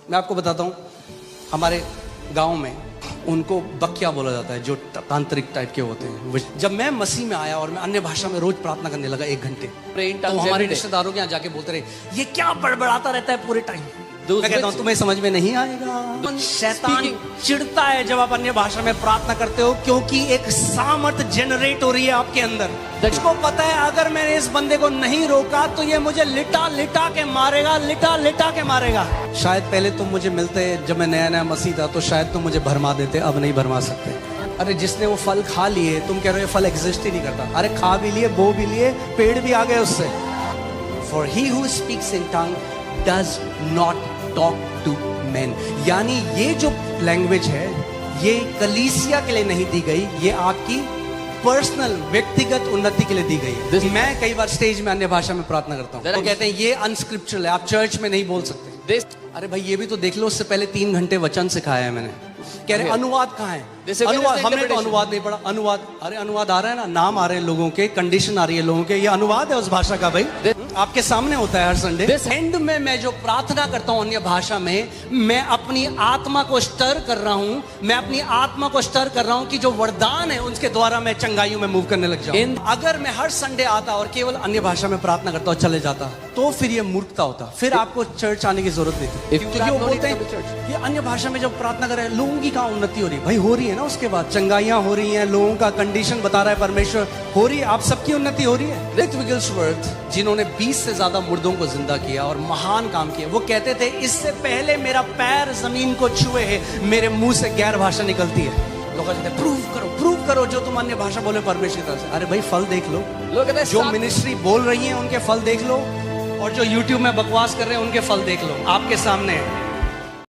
मैं आपको बताता हूँ, हमारे गांव में उनको बकिया बोला जाता है, जो तांत्रिक टाइप के होते हैं। जब मैं मसीह में आया और मैं अन्य भाषा में रोज प्रार्थना करने लगा 1 घंटे, तो हमारे रिश्तेदारों के यहाँ जाके बोलते रहे, ये क्या बड़बड़ाता रहता है पूरे टाइम। मैं कहता हूँ तुम्हें समझ में नहीं आएगा। शैतान चिढ़ता है जब आप अन्य भाषा में प्रार्थना करते हो, क्योंकि एक सामर्थ जनरेट हो रही है आपके अंदर। उसको पता है अगर मैंने इस बंदे को नहीं रोका तो ये मुझे लिटा लिटा के मारेगा, लिटा लिटा के मारेगा। शायद पहले तुम मुझे मिलते जब मैं नया नया मसीह था तो शायद तुम मुझे भरमा देते, अब नहीं भरमा सकते। अरे जिसने वो फल खा लिए, तुम कह रहे हो फल एग्जिस्ट ही नहीं करता। अरे खा भी लिए, बो भी लिए, पेड़ भी आ गए उससे। For he who speaks in tongue does not talk to men। यानी ये जो लैंग्वेज है ये कलीसिया के लिए नहीं दी गई, ये आपकी पर्सनल व्यक्तिगत उन्नति के लिए दी गई है। मैं कई बार स्टेज में अन्य भाषा में प्रार्थना करता हूँ, तो कहते हैं ये अनस्क्रिप्चरल है, आप चर्च में नहीं बोल सकते। अरे भाई ये भी तो देख लो, उससे पहले 3 घंटे वचन सिखाया है मैंने। कह रहे अनुवाद कहाँ है? अनुवाद हमने तो अनुवाद नहीं पढ़ा। अनुवाद, अरे अनुवाद आ रहा है ना, नाम आ रहे हैं लोगों के, कंडीशन आ रही है लोगों के, ये अनुवाद है उस भाषा का। भाई आपके सामने होता है हर संडे। एंड में मैं जो प्रार्थना करता हूँ अन्य भाषा में, मैं अपनी आत्मा को स्टर कर रहा हूँ, मैं अपनी आत्मा को स्टर कर रहा हूँ कि जो वरदान है उसके द्वारा मैं चंगाइयों में मूव करने लग जाऊँ। अगर मैं हर संडे आता और केवल अन्य भाषा में प्रार्थना करता और चले जाता तो फिर ये मूर्खता होता, फिर आपको चर्च आने की जरूरत नहीं थी। क्योंकि वो बोलते हैं कि अन्य भाषा में जब प्रार्थना कर रहे हैं लोगों की कहाँ उन्नति हो रही है? भाई हो रही है ना, उसके बाद चंगाइयां हो रही हैं, लोगों का कंडीशन बता रहा है परमेश्वर, हो रही है, आप सबकी उन्नति हो रही है। रिक विगलस्वर्थ जिन्होंने 20 से ज्यादा मुर्दों को जिंदा किया और महान काम किया, वो कहते थे इससे पहले मेरा पैर जमीन को छुए है मेरे मुंह से गैर भाषा निकलती है। लोग कहते हैं प्रूव करो जो तुम अन्य भाषा बोले परमेश्वर की तरफ से। अरे भाई फल देख लो, जो मिनिस्ट्री बोल रही है उनके फल देख लो, और जो यूट्यूब में बकवास कर रहे हैं उनके फल देख लो, आपके सामने है।